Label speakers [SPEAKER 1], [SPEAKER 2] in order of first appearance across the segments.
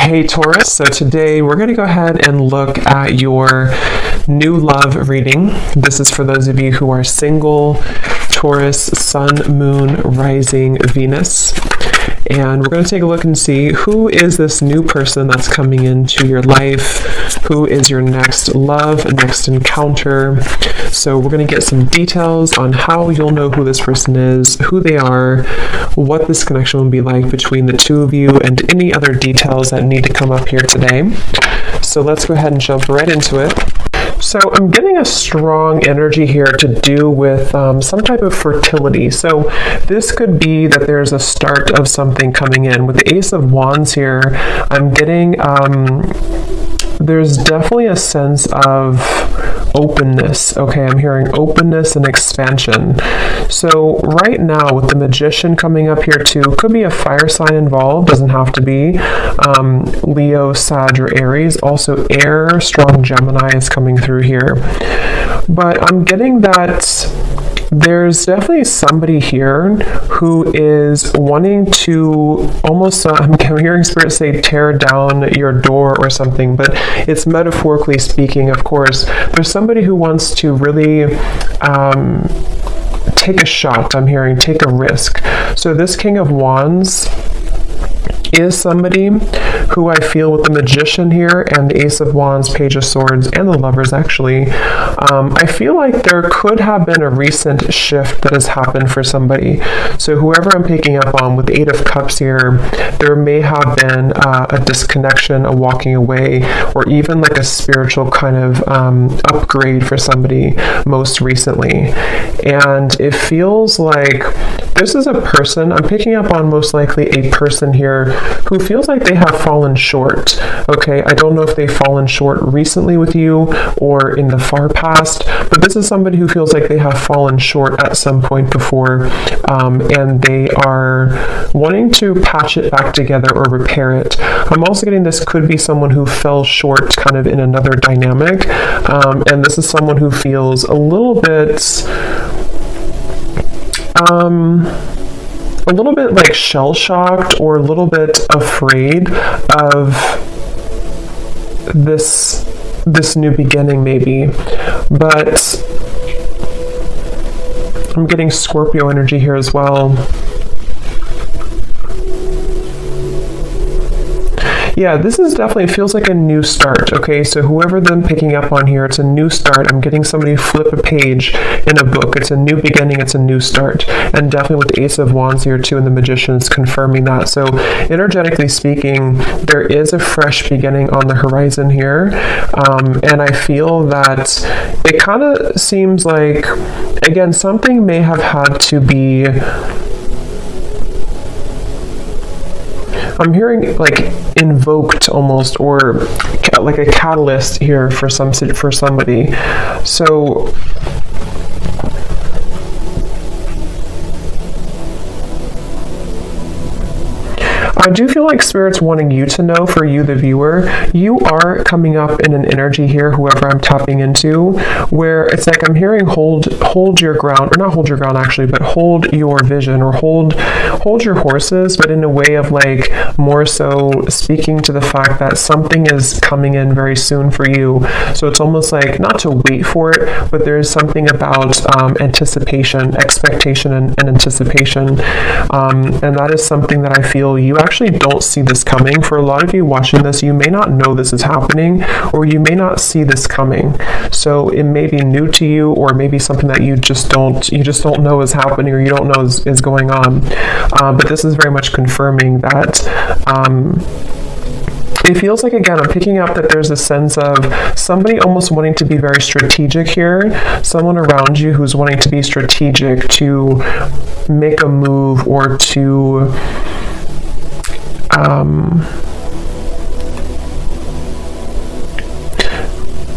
[SPEAKER 1] Hey Taurus, so today we're going to go ahead and look at your new love reading. This is for those of you who are single, Taurus, Sun, Moon, Rising, Venus. And we're going to take a look and see who is this new person that's coming into your life, who is your next love, next encounter. So we're going to get some details on how you'll know who this person is, who they are, what this connection will be like between the two of you, and any other details that need to come up here today. So let's go ahead and jump right into it. So I'm getting a strong energy here to do with some type of fertility. So this could be that there's a start of something coming in. With the Ace of Wands here, I'm getting, there's definitely a sense of openness. Okay, I'm hearing openness and expansion. So right now with the Magician coming up here too, could be a fire sign involved, doesn't have to be. Leo, Sag, or Aries. Also air, strong Gemini is coming through here. But I'm getting that there's definitely somebody here who is wanting to almost, I'm hearing Spirit say tear down your door or something, but it's metaphorically speaking, of course. There's somebody who wants to really take a shot, I'm hearing, take a risk. So this King of Wands is somebody who I feel with the Magician here and the Ace of Wands, Page of Swords, and the Lovers actually, I feel like there could have been a recent shift that has happened for somebody. So whoever I'm picking up on with the Eight of Cups here, there may have been a disconnection, a walking away, or even like a spiritual kind of upgrade for somebody most recently. And it feels like this is a person, I'm picking up on most likely a person here who feels like they have fallen short. Okay, I don't know if they've fallen short recently with you or in the far past, but this is somebody who feels like they have fallen short at some point before, and they are wanting to patch it back together or repair it. I'm also getting this could be someone who fell short kind of in another dynamic, and this is someone who feels a little bit like shell-shocked or a little bit afraid of this new beginning maybe. But I'm getting Scorpio energy here as well. Yeah, this is definitely feels like a new start. Okay, so whoever I'm picking up on here, it's a new start. I'm getting somebody flip a page in a book. It's a new beginning, it's a new start. And definitely with the Ace of Wands here too, and the Magician's confirming that. So energetically speaking, there is a fresh beginning on the horizon here. And I feel that it kind of seems like, again, something may have had to be, I'm hearing like invoked almost, or like a catalyst here for somebody. So I do feel like Spirit's wanting you to know, for you the viewer, you are coming up in an energy here, whoever I'm tapping into, where it's like I'm hearing hold your ground, or not hold your ground actually, but hold your vision, or hold your horses, but in a way of like more so speaking to the fact that something is coming in very soon for you. So it's almost like not to wait for it, but there's something about anticipation, expectation, and anticipation. And that is something that I feel you actually don't see this coming. For a lot of you watching this, you may not know this is happening, or you may not see this coming. So it may be new to you, or maybe something that you just don't know is happening, or you don't know is going on. But this is very much confirming that it feels like, again, I'm picking up that there's a sense of somebody almost wanting to be very strategic here, someone around you who's wanting to be strategic, to make a move, or to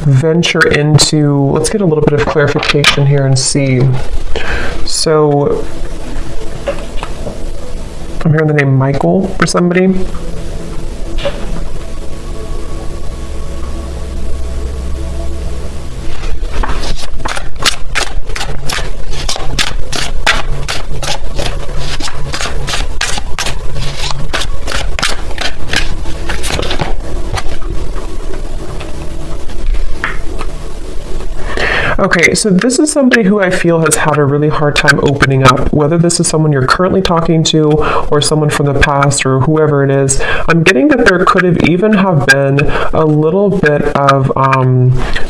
[SPEAKER 1] venture into, let's get a little bit of clarification here and see. So I'm hearing the name Michael for somebody. Okay, so this is somebody who I feel has had a really hard time opening up, whether this is someone you're currently talking to or someone from the past or whoever it is. I'm getting that there could have even have been a little bit of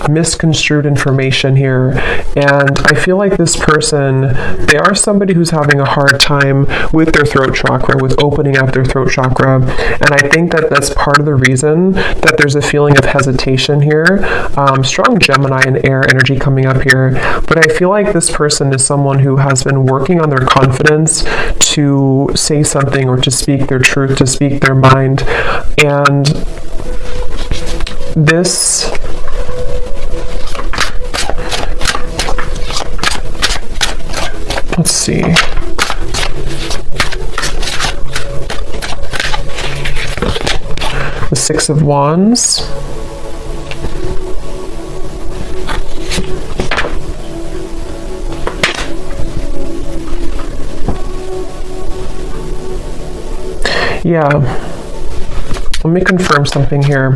[SPEAKER 1] misconstrued information here. And I feel like this person, they are somebody who's having a hard time with their throat chakra, with opening up their throat chakra. And I think that that's part of the reason that there's a feeling of hesitation here. Strong Gemini and air energy coming up here, but I feel like this person is someone who has been working on their confidence to say something or to speak their truth, to speak their mind. And this let's see. The Six of Wands. Yeah, let me confirm something here.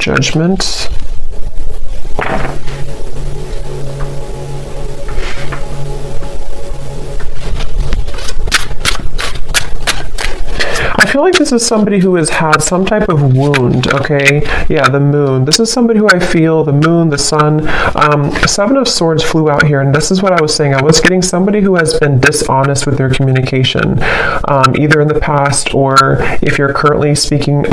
[SPEAKER 1] Judgment. I feel like this is somebody who has had some type of wound, okay? Yeah, the moon. This is somebody who I feel, the moon, the sun. Seven of Swords flew out here, and this is what I was saying. I was getting somebody who has been dishonest with their communication, either in the past or if you're currently speaking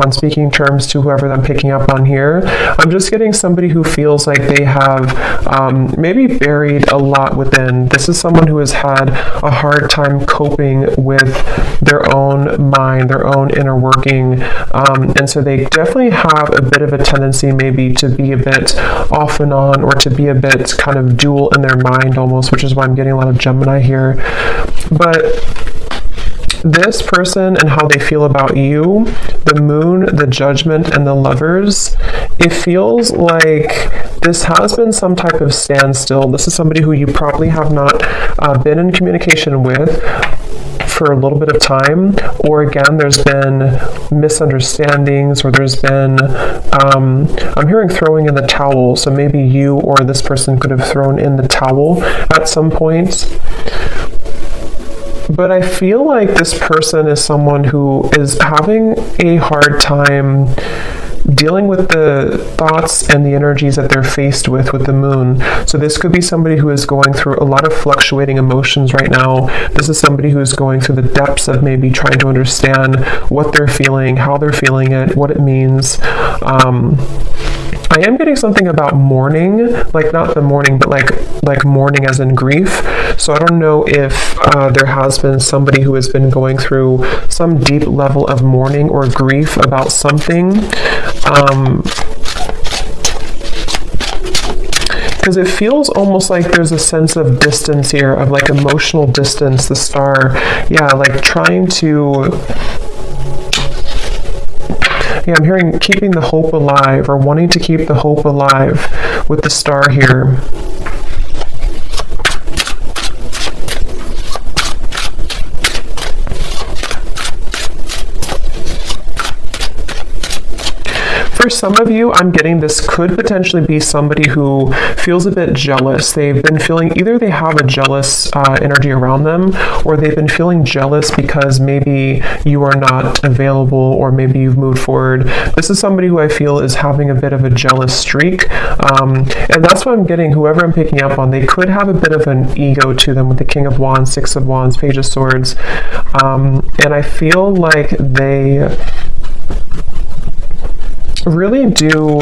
[SPEAKER 1] terms to whoever I'm picking up on here. I'm just getting somebody who feels like they have maybe buried a lot within. This is someone who has had a hard time coping with their own mind, their own inner working, and so they definitely have a bit of a tendency maybe to be a bit off and on, or to be a bit kind of dual in their mind almost, which is why I'm getting a lot of Gemini here. But this person and how they feel about you, the moon, the judgment, and the lovers, it feels like this has been some type of standstill. This is somebody who you probably have not been in communication with for a little bit of time, or again, there's been misunderstandings, or there's been, I'm hearing throwing in the towel, so maybe you or this person could have thrown in the towel at some point. But I feel like this person is someone who is having a hard time dealing with the thoughts and the energies that they're faced with the moon. So this could be somebody who is going through a lot of fluctuating emotions right now. This is somebody who is going through the depths of maybe trying to understand what they're feeling, how they're feeling it, what it means. I am getting something about mourning, like not the mourning, but like mourning as in grief. So I don't know if there has been somebody who has been going through some deep level of mourning or grief about something. Because it feels almost like there's a sense of distance here, of like emotional distance, the star. Yeah, like trying to... Yeah, I'm hearing keeping the hope alive, or wanting to keep the hope alive with the star here. For some of you, I'm getting this could potentially be somebody who feels a bit jealous. They've been feeling, either they have a jealous energy around them, or they've been feeling jealous because maybe you are not available, or maybe you've moved forward. This is somebody who I feel is having a bit of a jealous streak. And that's what I'm getting, whoever I'm picking up on, they could have a bit of an ego to them with the King of Wands, Six of Wands, Page of Swords. And I feel like they really do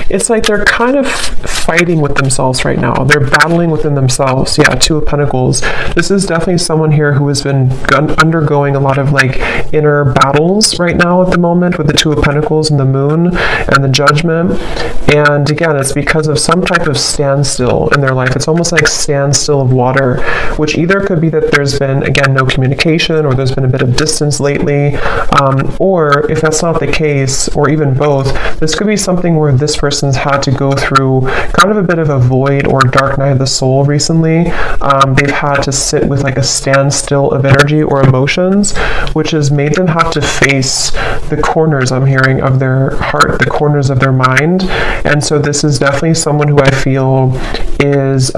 [SPEAKER 1] it's like they're kind of fighting with themselves right now. They're battling within themselves. Yeah, Two of Pentacles. This is definitely someone here who has been undergoing a lot of like inner battles right now at the moment with the Two of Pentacles and the Moon and the Judgment. And again, it's because of some type of standstill in their life. It's almost like standstill of water, which either could be that there's been, again, no communication, or there's been a bit of distance lately, or if that's not the case, or even both, this could be something where this person's had to go through kind of a bit of a void or dark night of the soul recently. They've had to sit with like a standstill of energy or emotions, which has made them have to face the corners, I'm hearing, of their heart, the corners of their mind. And so this is definitely someone who I feel is,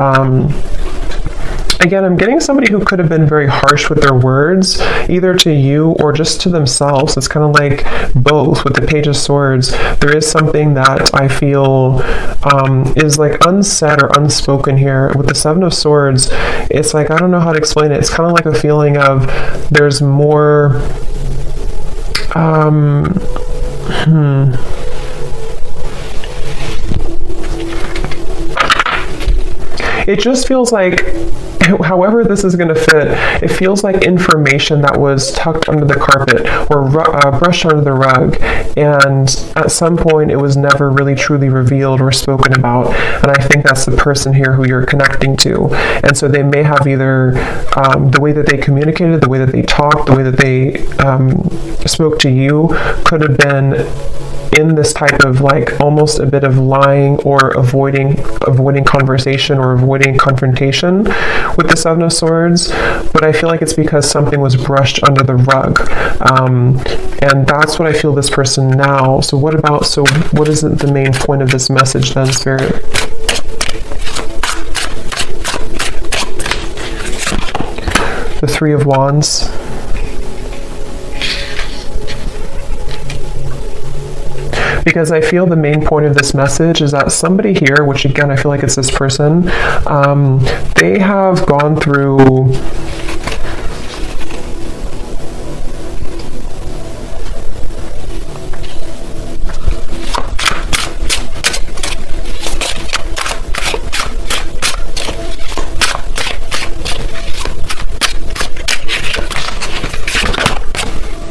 [SPEAKER 1] again, I'm getting somebody who could have been very harsh with their words, either to you or just to themselves. It's kind of like both with the Page of Swords. There is something that I feel is like unsaid or unspoken here. With the Seven of Swords, it's like, I don't know how to explain it. It's kind of like a feeling of there's more... It just feels like, however this is going to fit, it feels like information that was tucked under the carpet or brushed under the rug, and at some point it was never really truly revealed or spoken about. And I think that's the person here who you're connecting to. And so they may have either the way that they communicated, the way that they talked, the way that they spoke to you could have been in this type of like almost a bit of lying or avoiding conversation or avoiding confrontation with the Seven of Swords, but I feel like it's because something was brushed under the rug, and that's what I feel this person now. So what is the main point of this message then, Spirit? The Three of Wands. Because I feel the main point of this message is that somebody here, which again, I feel like it's this person, they have gone through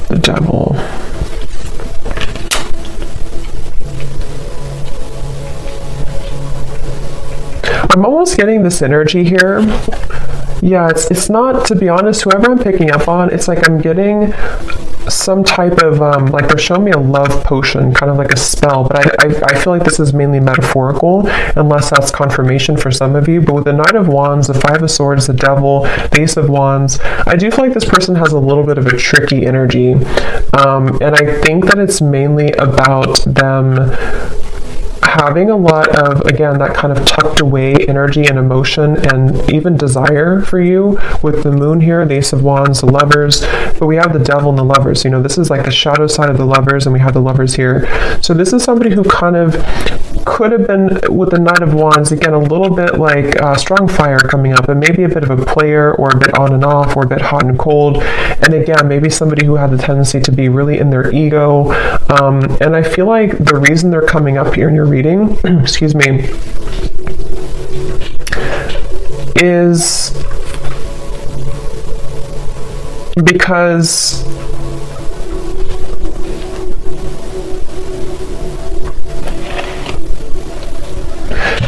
[SPEAKER 1] the Devil. I'm almost getting this energy here. Yeah, it's not, to be honest, whoever I'm picking up on, it's like I'm getting some type of, like they're showing me a love potion, kind of like a spell, but I feel like this is mainly metaphorical, unless that's confirmation for some of you. But with the Knight of Wands, the Five of Swords, the Devil, the Ace of Wands, I do feel like this person has a little bit of a tricky energy. And I think that it's mainly about them having a lot of, again, that kind of tucked away energy and emotion and even desire for you with the Moon here, the Ace of Wands, the Lovers, but we have the Devil and the Lovers. You know, this is like the shadow side of the Lovers, and we have the Lovers here. So this is somebody who kind of could have been, with the Knight of Wands, again, a little bit like strong fire coming up, and maybe a bit of a player, or a bit on and off, or a bit hot and cold. And again, maybe somebody who had the tendency to be really in their ego. And I feel like the reason they're coming up here in your reading, excuse me, is because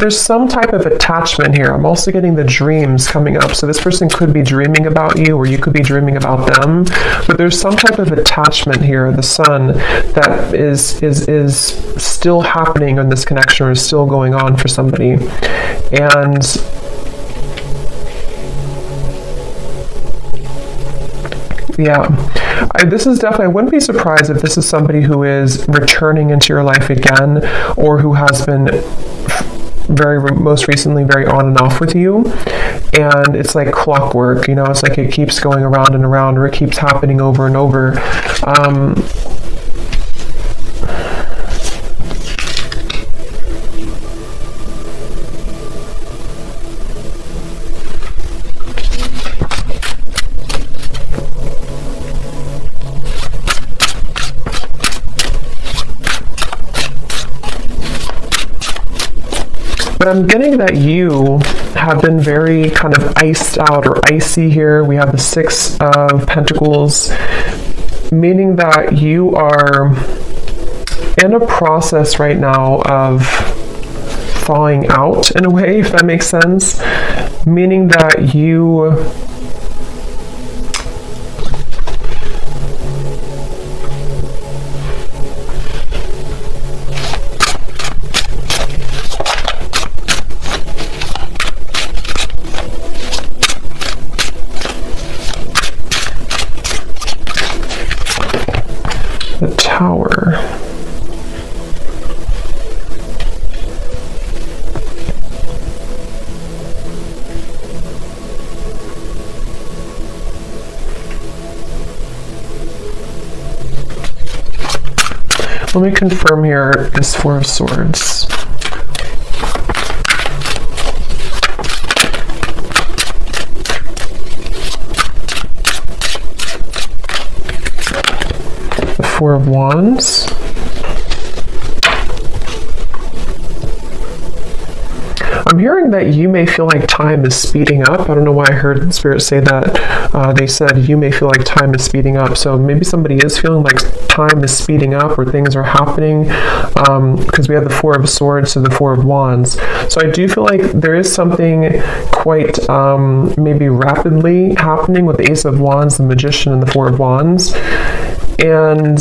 [SPEAKER 1] there's some type of attachment here. I'm also getting the dreams coming up. So this person could be dreaming about you, or you could be dreaming about them. But there's some type of attachment here, the Sun, that is still happening in this connection, or is still going on for somebody. And yeah, this is definitely, I wouldn't be surprised if this is somebody who is returning into your life again, or who has been most recently very on and off with you, and it's like clockwork, you know, it's like it keeps going around and around, or it keeps happening over and over. But I'm getting that you have been very kind of iced out or icy here. We have the Six of Pentacles, meaning that you are in a process right now of thawing out in a way, if that makes sense. Meaning that you the Tower. Let me confirm here this Four of Swords. The Four of Wands. I'm hearing that you may feel like time is speeding up. I don't know why I heard Spirit say that. They said you may feel like time is speeding up. So maybe somebody is feeling like time is speeding up or things are happening, because we have the Four of Swords to the Four of Wands. So I do feel like there is something quite maybe rapidly happening with the Ace of Wands, the Magician, and the Four of Wands. And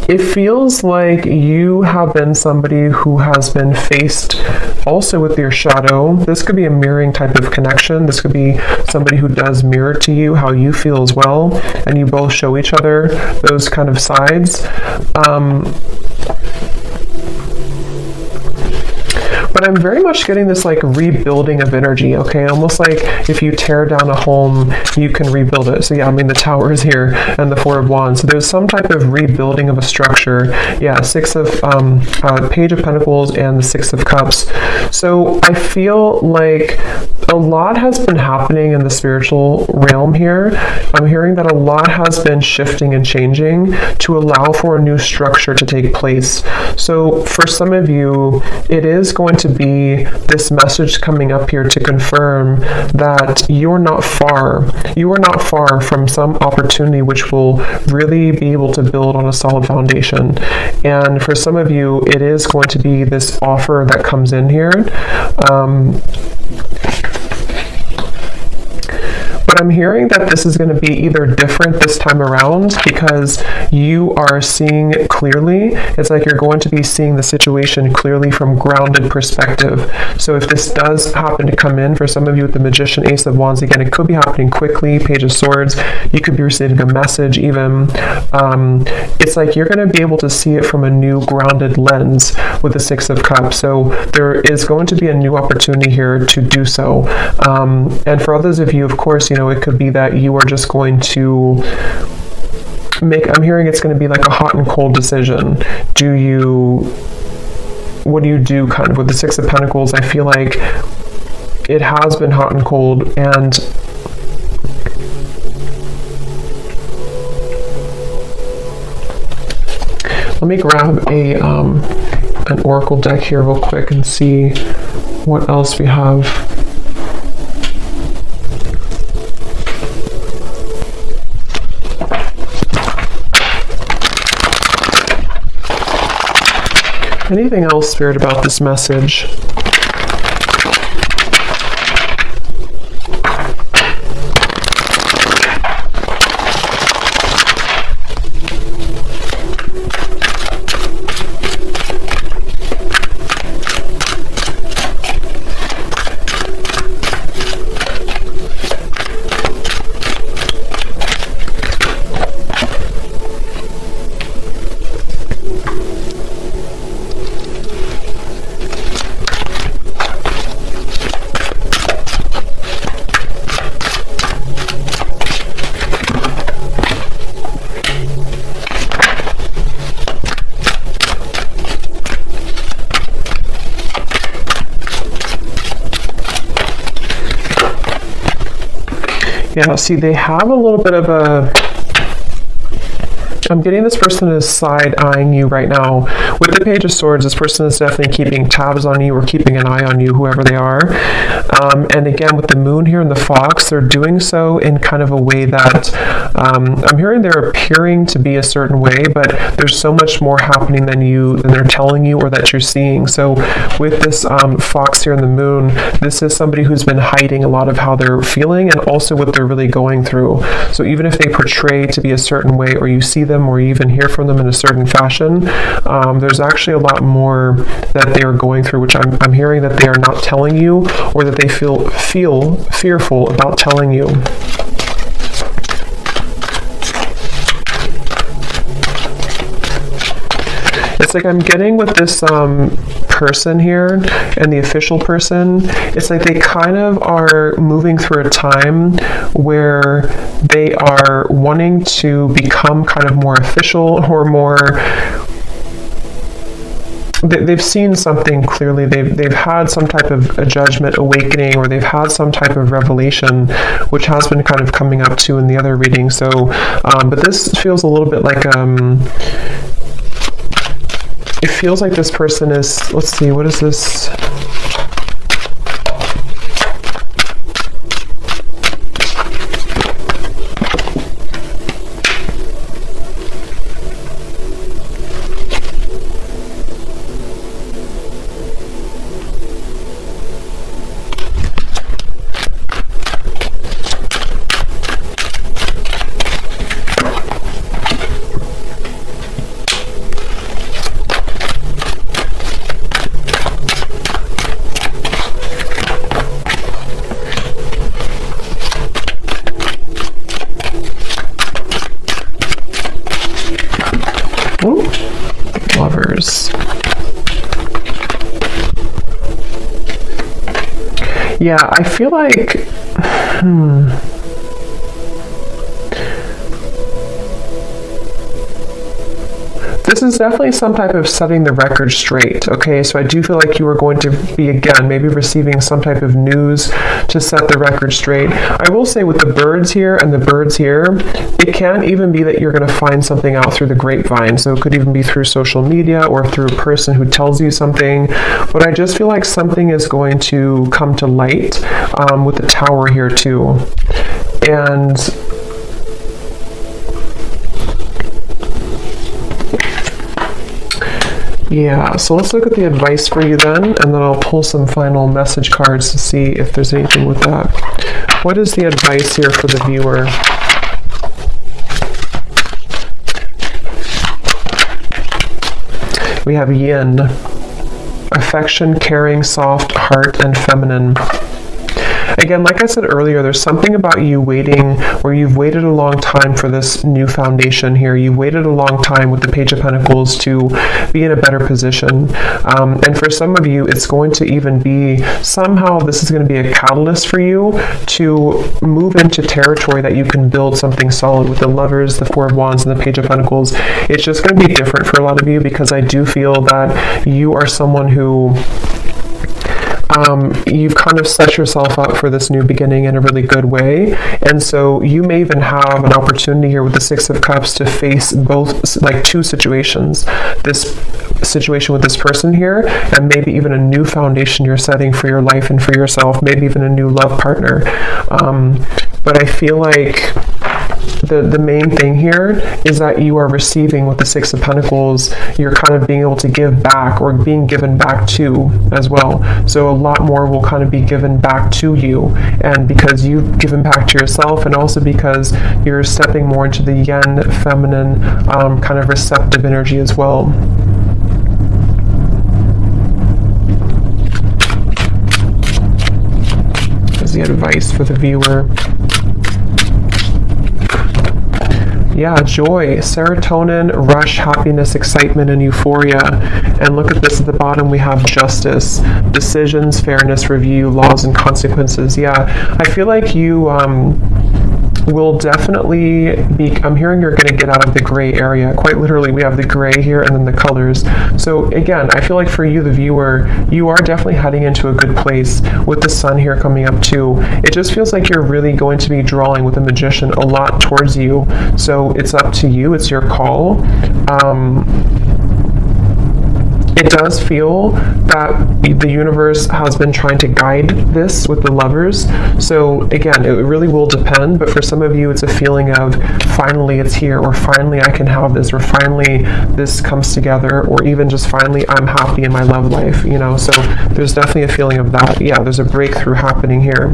[SPEAKER 1] it feels like you have been somebody who has been faced also with your shadow. This could be a mirroring type of connection. This could be somebody who does mirror to you how you feel as well, and you both show each other those kind of sides. But I'm very much getting this like rebuilding of energy, okay? Almost like if you tear down a home, you can rebuild it. So yeah, I mean the Tower is here and the Four of Wands. So there's some type of rebuilding of a structure. Yeah, Page of Pentacles and the Six of Cups. So I feel like a lot has been happening in the spiritual realm here. I'm hearing that a lot has been shifting and changing to allow for a new structure to take place. So for some of you, it is going to be this message coming up here to confirm that you're not far. You are not far from some opportunity which will really be able to build on a solid foundation. And for some of you, it is going to be this offer that comes in here. But I'm hearing that this is going to be either different this time around because you are seeing it clearly. It's like you're going to be seeing the situation clearly from grounded perspective. So if this does happen to come in for some of you with the Magician, Ace of Wands, again, it could be happening quickly, Page of Swords. You could be receiving a message even. It's like you're going to be able to see it from a new grounded lens with the Six of Cups. So there is going to be a new opportunity here to do so. And for others of you, of course, you know, it could be that you are just going to I'm hearing it's going to be like a hot and cold decision. What do you do kind of with the Six of Pentacles? I feel like it has been hot and cold, and let me grab an oracle deck here real quick and see what else we have. Anything else, Spirit, about this message? Yeah, see, they have a little bit of a I'm getting this person is side-eyeing you right now. With the Page of Swords, this person is definitely keeping tabs on you or keeping an eye on you, whoever they are. And again, with the Moon here and the Fox, they're doing so in kind of a way that I'm hearing they're appearing to be a certain way, but there's so much more happening than they're telling you or that you're seeing. So with this Fox here and the Moon, this is somebody who's been hiding a lot of how they're feeling and also what they're really going through. So even if they portray to be a certain way, or you see them or you even hear from them in a certain fashion, there's actually a lot more that they are going through, which I'm hearing that they are not telling you, or that they feel fearful about telling you. It's like I'm getting with this person here and the official person, it's like they kind of are moving through a time where they are wanting to become kind of more official or more. They've seen something clearly. They've had some type of a judgment awakening, or they've had some type of revelation, which has been kind of coming up too in the other reading. So, but this feels a little bit like it feels like this person is, let's see, what is this? Lovers. Yeah, I feel like this is definitely some type of setting the record straight, okay? So I do feel like you are going to be, again, maybe receiving some type of news to set the record straight. I will say with the birds here and the birds here, it can even be that you're going to find something out through the grapevine. So it could even be through social media or through a person who tells you something. But I just feel like something is going to come to light with the Tower here too. And yeah, so let's look at the advice for you then, and then I'll pull some final message cards to see if there's anything with that. What is the advice here for the viewer? We have Yin, affection, caring, soft, heart, and feminine. Again, like I said earlier, there's something about you waiting, or you've waited a long time for this new foundation here. You've waited a long time with the Page of Pentacles to be in a better position. And for some of you, it's going to even be, somehow this is going to be a catalyst for you to move into territory that you can build something solid with the Lovers, the Four of Wands, and the Page of Pentacles. It's just going to be different for a lot of you, because I do feel that you are someone who you've kind of set yourself up for this new beginning in a really good way. And so you may even have an opportunity here with the Six of Cups to face both, like two situations. This situation with this person here, and maybe even a new foundation you're setting for your life and for yourself, maybe even a new love partner. But I feel like the main thing here is that you are receiving with the Six of Pentacles. You're kind of being able to give back, or being given back to as well. So a lot more will kind of be given back to you, and because you've given back to yourself, and also because you're stepping more into the Yin, feminine, kind of receptive energy as well. There's the advice for the viewer. Yeah, joy, serotonin, rush, happiness, excitement, and euphoria. And look at this at the bottom, we have justice, decisions, fairness, review, laws, and consequences. Yeah, I feel like you will definitely be, I'm hearing you're going to get out of the gray area. Quite literally, we have the gray here and then the colors. So again, I feel like for you, the viewer, you are definitely heading into a good place with the sun here coming up too. It just feels like you're really going to be drawing with the Magician a lot towards you. So it's up to you. It's your call. It does feel that the universe has been trying to guide this with the Lovers. So again, it really will depend, but for some of you, it's a feeling of finally it's here, or finally I can have this, or finally this comes together, or even just finally I'm happy in my love life, you know? So there's definitely a feeling of that. Yeah, there's a breakthrough happening here.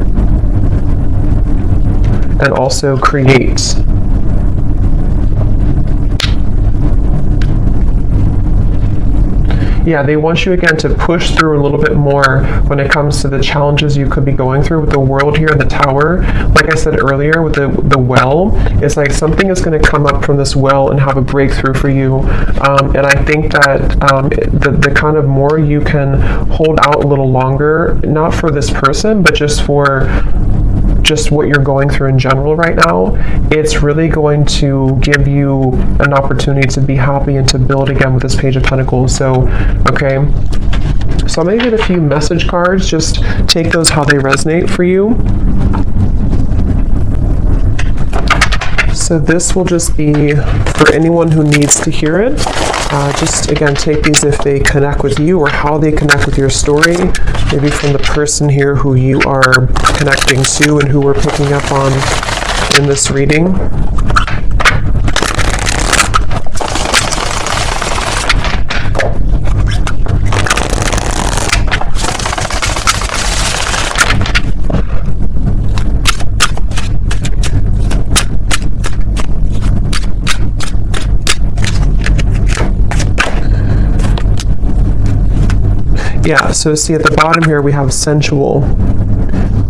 [SPEAKER 1] And also create. Yeah, they want you again to push through a little bit more when it comes to the challenges you could be going through with the World here, the Tower. Like I said earlier with the well, it's like something is going to come up from this well and have a breakthrough for you. And I think that the kind of more you can hold out a little longer, not for this person, but just for just what you're going through in general right now, it's really going to give you an opportunity to be happy and to build again with this Page of Pentacles. So, okay. So I'm going to get a few message cards. Just take those how they resonate for you. So this will just be for anyone who needs to hear it. Just again, take these if they connect with you or how they connect with your story. Maybe from the person here who you are connecting to and who we're picking up on in this reading. Yeah, so see at the bottom here we have sensual.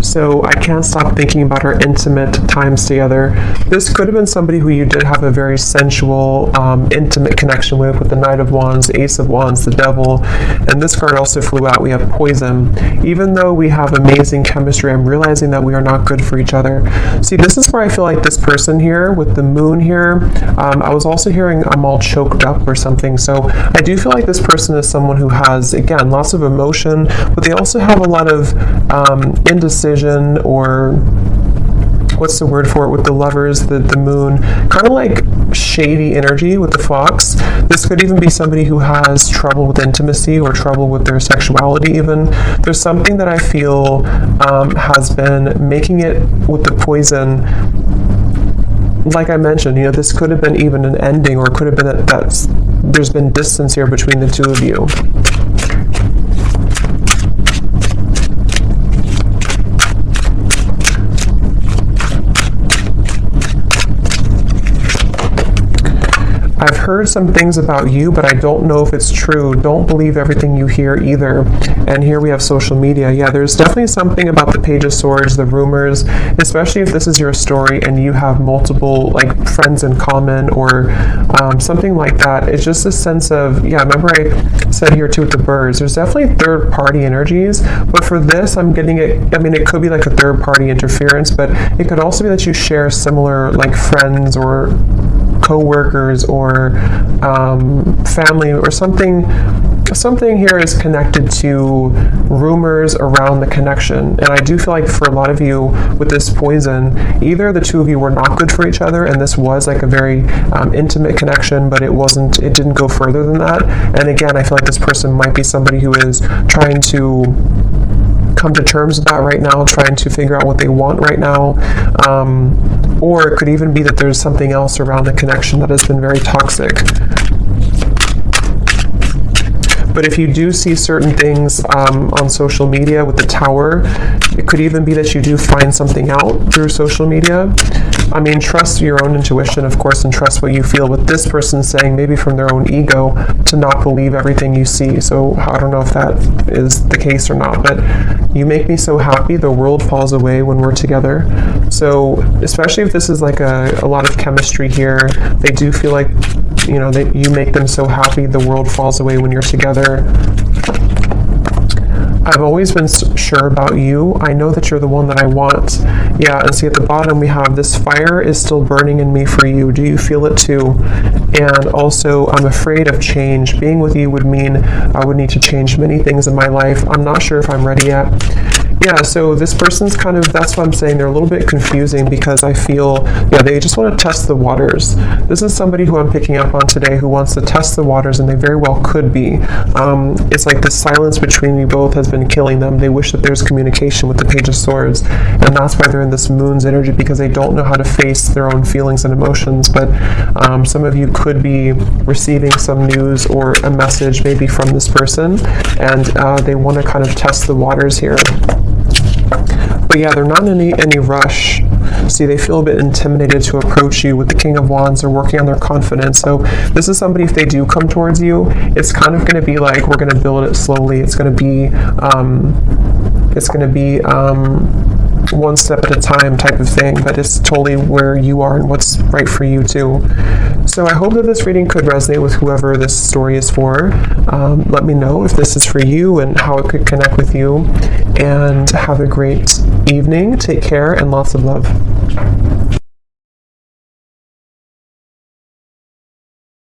[SPEAKER 1] So I can't stop thinking about our intimate times together. This could have been somebody who you did have a very sensual, intimate connection with the Knight of Wands, the Ace of Wands, the Devil. And this card also flew out. We have poison. Even though we have amazing chemistry, I'm realizing that we are not good for each other. See, this is where I feel like this person here with the moon here, I was also hearing I'm all choked up or something. So I do feel like this person is someone who has, again, lots of emotion, but they also have a lot of indecision, or what's the word for it with the Lovers, the moon, kind of like shady energy with the Fox. This could even be somebody who has trouble with intimacy or trouble with their sexuality even. There's something that I feel has been making it with the poison. Like I mentioned, you know, this could have been even an ending, or it could have been that there's been distance here between the two of you. I've heard some things about you, but I don't know if it's true. Don't believe everything you hear either. And here we have social media. Yeah, there's definitely something about the Page of Swords, the rumors, especially if this is your story and you have multiple like friends in common or something like that. It's just a sense of, yeah, remember I said here too with the birds, there's definitely third party energies, but for this I'm getting it, I mean, it could be like a third party interference, but it could also be that you share similar like friends or co-workers or family or something. Something here is connected to rumors around the connection. And I do feel like for a lot of you with this poison, either the two of you were not good for each other and this was like a very intimate connection, but it didn't go further than that. And again, I feel like this person might be somebody who is trying to come to terms with that right now, trying to figure out what they want right now. Or it could even be that there's something else around the connection that has been very toxic. But if you do see certain things on social media with the Tower, it could even be that you do find something out through social media. I mean, trust your own intuition, of course, and trust what you feel. But this person's saying, maybe from their own ego, to not believe everything you see. So I don't know if that is the case or not. But you make me so happy, the world falls away when we're together. So especially if this is like a lot of chemistry here, they do feel like, you know, that you make them so happy, the world falls away when you're together. I've always been sure about you. I know that you're the one that I want. Yeah, and see at the bottom we have this fire is still burning in me for you. Do you feel it too? And also, I'm afraid of change. Being with you would mean I would need to change many things in my life. I'm not sure if I'm ready yet. Yeah, so this person's kind of, that's what I'm saying, they're a little bit confusing because I feel, yeah, they just want to test the waters. This is somebody who I'm picking up on today who wants to test the waters, and they very well could be. It's like the silence between you both has been killing them. They wish that there's communication with the Page of Swords, and that's why they're in this Moon's energy, because they don't know how to face their own feelings and emotions. But some of you could be receiving some news or a message maybe from this person, and they want to kind of test the waters here. But yeah, they're not in any rush. See, they feel a bit intimidated to approach you. With the King of Wands, they're working on their confidence. So this is somebody, if they do come towards you, it's kind of going to be like, we're going to build it slowly. It's going to be one step at a time type of thing, but it's totally where you are and what's right for you too. So I hope that this reading could resonate with whoever this story is for. Let me know if this is for you and how it could connect with you. And have a great evening. Take care and lots of love.